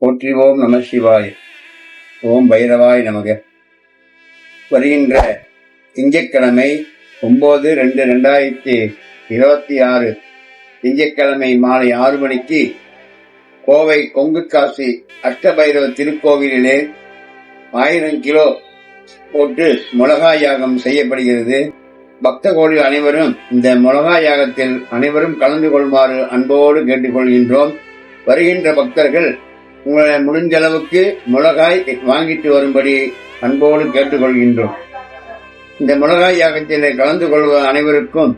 போற்றி ஓம் நம சிவாய். ஓம் பைரவாய் நமக. வருகின்ற திங்கட்கிழமை 9/2/2026 திங்கட்கிழமை மாலை 6 மணிக்கு கோவை கொங்கு காசி அஷ்டபைரவ திருக்கோவிலிலே 1000 கிலோ போட்டு மிளகாய் யாகம் செய்யப்படுகிறது. பக்த கோடி அனைவரும் இந்த மிளகாய் யாகத்தில் அனைவரும் கலந்து கொள்ளுமாறு அன்போடு கேட்டுக்கொள்கின்றோம். வருகின்ற பக்தர்கள் உங்களை முடிஞ்ச அளவுக்கு மிளகாய் வாங்கிட்டு வரும்படி அன்போடு கேட்டுக்கொள்கின்றோம். இந்த மிளகாய் யாகத்தில் கலந்து கொள்வ அனைவருக்கும்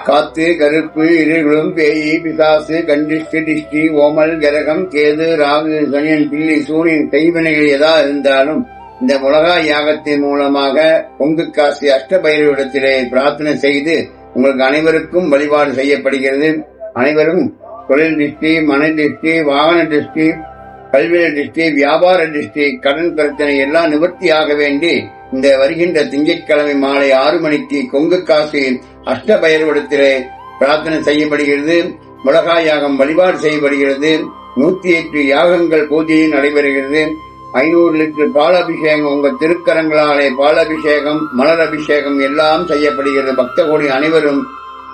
காத்து, கருப்பு, இருளும், பேயி, பிசாசு, கண்டிஷ்டி, டிஷ்டி, ஓமல், கரகம், கேது, ராகு, சனியன், பில்லி, சூரியன் கைவினைகள் எதா இருந்தாலும் இந்த மிளகாய் யாகத்தின் மூலமாக கொங்கு காசி அஷ்டபைரவரிடத்திலே பிரார்த்தனை செய்து உங்களுக்கு அனைவருக்கும் வழிபாடு செய்யப்படுகிறது. அனைவரும் தொழில் திருஷ்டி, மனை திருஷ்டி, வாகன திருஷ்டி, கல்விய திருஷ்டி, வியாபார திருஷ்டி, கடன் பிரச்சனை எல்லாம் நிவர்த்தியாக வேண்டி இந்த வருகின்ற திங்கட்கிழமை மாலை 6 மணிக்கு கொங்கு காசி அஷ்டபைரவரிடத்திலே பிரார்த்தனை செய்யப்படுகிறது. மிளகாய் யாகம் வழிபாடு செய்யப்படுகிறது. 108 யாகங்கள் பூஜை நடைபெறுகிறது. 500 லிட்டர் பாலாபிஷேகம் உங்கள் திருக்கரங்களாலே பாலாபிஷேகம், மலர் அபிஷேகம் எல்லாம் செய்யப்படுகிறது. பக்த கோடி அனைவரும்,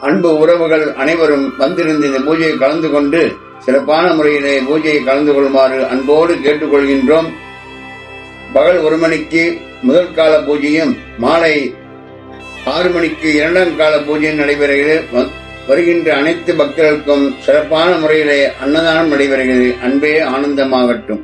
அன்பு உறவுகள் அனைவரும் வந்திருந்து இந்த பூஜையை கலந்து கொண்டு சிறப்பான முறையிலே பூஜையை கலந்து கொள்ளுமாறு அன்போடு கேட்டுக்கொள்கின்றோம். பகல் 1 மணிக்கு முதல் கால பூஜையும் மாலை 6 மணிக்கு 2ஆம் கால பூஜையும் நடைபெறுகிறது. வருகின்ற அனைத்து பக்தர்களுக்கும் சிறப்பான முறையிலே அன்னதானம் நடைபெறுகிறது. அன்பே ஆனந்தமாகட்டும்.